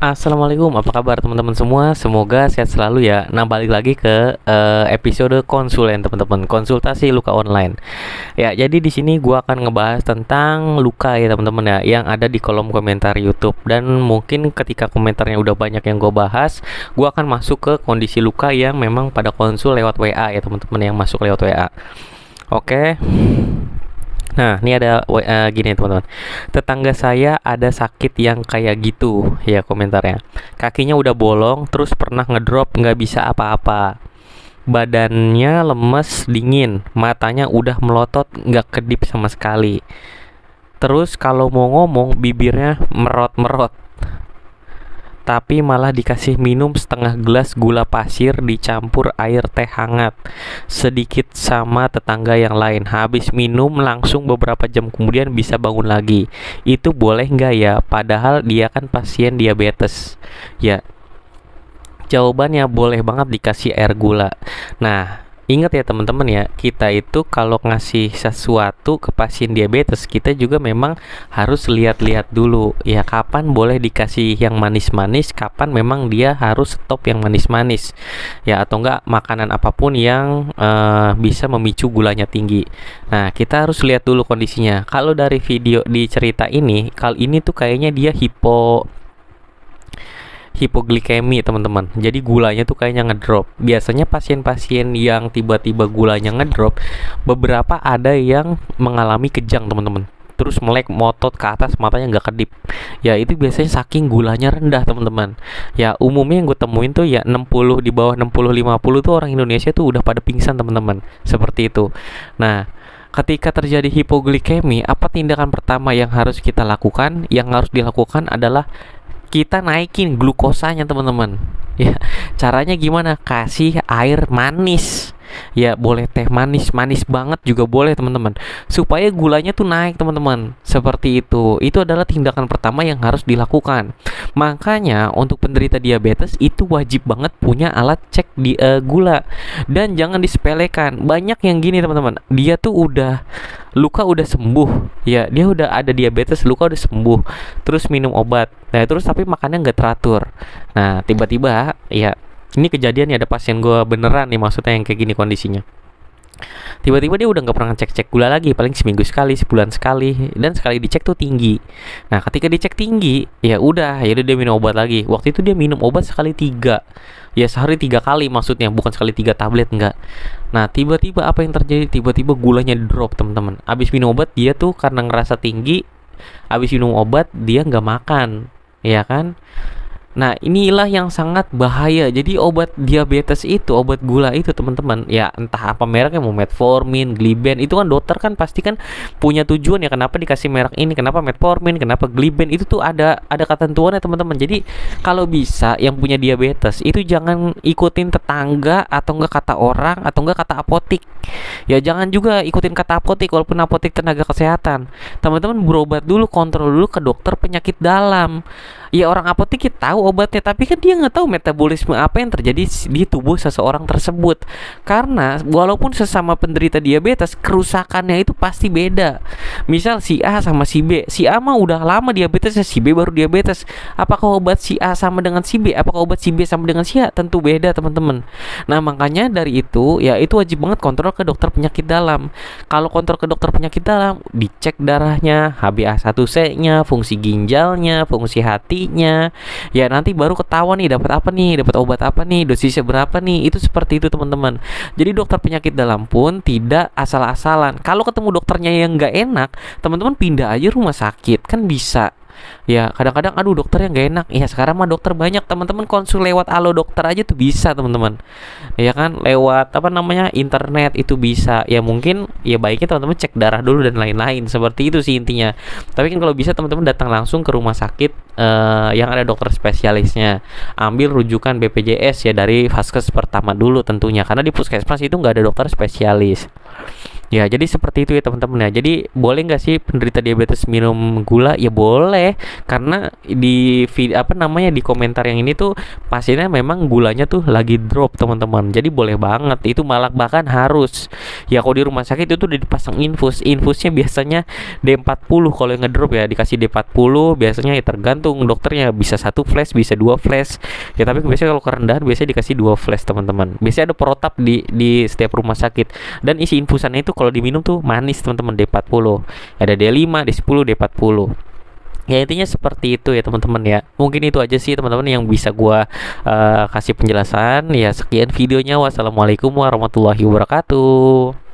Assalamualaikum, apa kabar teman-teman semua? Semoga sehat selalu ya. Nah, balik lagi ke episode konsulen teman-teman, konsultasi luka online. Ya, jadi di sini gua akan ngebahas tentang luka ya teman-teman ya, yang ada di kolom komentar YouTube. Dan mungkin ketika komentarnya udah banyak yang gua bahas, gua akan masuk ke kondisi luka yang memang pada konsul lewat WA ya teman-teman, yang masuk lewat WA. Oke. Nah, ini ada gini teman-teman. Tetangga saya ada sakit yang kayak gitu ya komentarnya. Kakinya udah bolong, terus pernah ngedrop nggak bisa apa-apa. Badannya lemes, dingin, matanya udah melotot, nggak kedip sama sekali. Terus kalau mau ngomong bibirnya merot-merot. Tapi malah dikasih minum setengah gelas gula pasir dicampur air teh hangat sedikit sama tetangga yang lain. Habis minum langsung beberapa jam kemudian bisa bangun lagi. Itu boleh nggak ya? Padahal dia kan pasien diabetes. Ya, jawabannya boleh banget dikasih air gula. Nah, ingat ya teman-teman ya, kita itu kalau ngasih sesuatu ke pasien diabetes, kita juga memang harus lihat-lihat dulu ya, kapan boleh dikasih yang manis-manis, kapan memang dia harus stop yang manis-manis ya, atau enggak makanan apapun yang bisa memicu gulanya tinggi. Nah, kita harus lihat dulu kondisinya. Kalau dari video di cerita ini, kali ini tuh kayaknya dia hipoglikemi teman-teman. Jadi gulanya tuh kayaknya ngedrop. Biasanya pasien-pasien yang tiba-tiba gulanya ngedrop, beberapa ada yang mengalami kejang teman-teman. Terus melek motot ke atas, matanya nggak kedip. Ya itu biasanya saking gulanya rendah teman-teman. Ya umumnya yang gue temuin tuh ya 60, di bawah 60 50 tuh orang Indonesia tuh udah pada pingsan teman-teman. Seperti itu. Nah, ketika terjadi hipoglikemi, apa tindakan pertama yang harus kita lakukan? Yang harus dilakukan adalah kita naikin glukosanya teman-teman ya. Caranya gimana? Kasih air manis ya, boleh teh manis, manis banget juga boleh teman-teman, supaya gulanya tuh naik teman-teman. Seperti itu adalah tindakan pertama yang harus dilakukan. Makanya untuk penderita diabetes itu wajib banget punya alat cek di gula. Dan jangan disepelekan. Banyak yang gini teman-teman, dia tuh luka udah sembuh ya, dia udah ada diabetes, luka udah sembuh, terus minum obat, nah terus tapi makannya nggak teratur. Nah tiba-tiba ya, ini kejadian ya, ada pasien gue beneran nih, maksudnya yang kayak gini kondisinya. Tiba-tiba dia udah nggak pernah cek gula lagi, paling seminggu sekali, sebulan sekali, dan sekali dicek tuh tinggi. Nah ketika dicek tinggi, ya udah dia minum obat lagi. Waktu itu dia minum obat sekali 3, ya sehari 3 kali maksudnya, bukan sekali 3 tablet, enggak. Nah tiba-tiba apa yang terjadi? Tiba-tiba gulanya drop teman-teman. Abis minum obat dia tuh karena ngerasa tinggi, abis minum obat dia nggak makan, ya kan? Nah inilah yang sangat bahaya. Jadi obat diabetes itu, obat gula itu teman-teman, ya entah apa mereknya, mau metformin, gliben, itu kan dokter kan pasti kan punya tujuan ya, kenapa dikasih merek ini, kenapa metformin, kenapa gliben, itu tuh ada ketentuannya teman-teman. Jadi kalau bisa yang punya diabetes itu jangan ikutin tetangga atau enggak kata orang atau enggak kata apotik. Ya jangan juga ikutin kata apotik, walaupun apotik tenaga kesehatan. Teman-teman berobat dulu, kontrol dulu ke dokter penyakit dalam. Ya orang apotik tahu obatnya, tapi kan dia nggak tahu metabolisme apa yang terjadi di tubuh seseorang tersebut. Karena walaupun sesama penderita diabetes, kerusakannya itu pasti beda. Misal si A sama si B, si A mah udah lama diabetesnya, si B baru diabetes. Apakah obat si A sama dengan si B? Apakah obat si B sama dengan si A? Tentu beda teman-teman. Nah makanya dari itu ya, itu wajib banget kontrol ke dokter penyakit dalam. Kalau kontrol ke dokter penyakit dalam, dicek darahnya, HbA1c-nya, fungsi ginjalnya, fungsi hati nya, ya nanti baru ketahuan nih dapat apa nih, dapat obat apa nih, dosisnya berapa nih. Itu seperti itu teman-teman. Jadi dokter penyakit dalam pun tidak asal-asalan. Kalau ketemu dokternya yang nggak enak, teman-teman pindah aja rumah sakit, kan bisa. Ya kadang-kadang aduh dokter yang gak enak, ya sekarang mah dokter banyak teman-teman, konsul lewat Halo Dokter aja tuh bisa teman-teman, ya kan, lewat apa namanya, internet itu bisa. Ya mungkin ya baiknya teman-teman cek darah dulu dan lain-lain, seperti itu sih intinya. Tapi kan kalau bisa teman-teman datang langsung ke rumah sakit yang ada dokter spesialisnya, ambil rujukan BPJS ya dari vaskes pertama dulu tentunya, karena di puskesmas itu nggak ada dokter spesialis. Ya, jadi seperti itu ya teman-teman ya. Jadi boleh nggak sih penderita diabetes minum gula? Ya boleh, karena apa namanya di komentar yang ini tuh pasiennya memang gulanya tuh lagi drop teman-teman. Jadi boleh banget. Itu malah bahkan harus. Ya kalau di rumah sakit itu tuh dipasang infus. Infusnya biasanya D40 kalau yang ngedrop ya dikasih D40. Biasanya ya tergantung dokternya, bisa satu flash, bisa dua flash. Ya tapi biasanya kalau kerendahan biasanya dikasih dua flash teman-teman. Biasanya ada protap di setiap rumah sakit. Dan isi infusannya itu kalau diminum tuh manis teman-teman, D40. Ada D5, D10, D40. Ya intinya seperti itu ya teman-teman ya. Mungkin itu aja sih teman-teman yang bisa gua kasih penjelasan. Ya sekian videonya. Wassalamualaikum warahmatullahi wabarakatuh.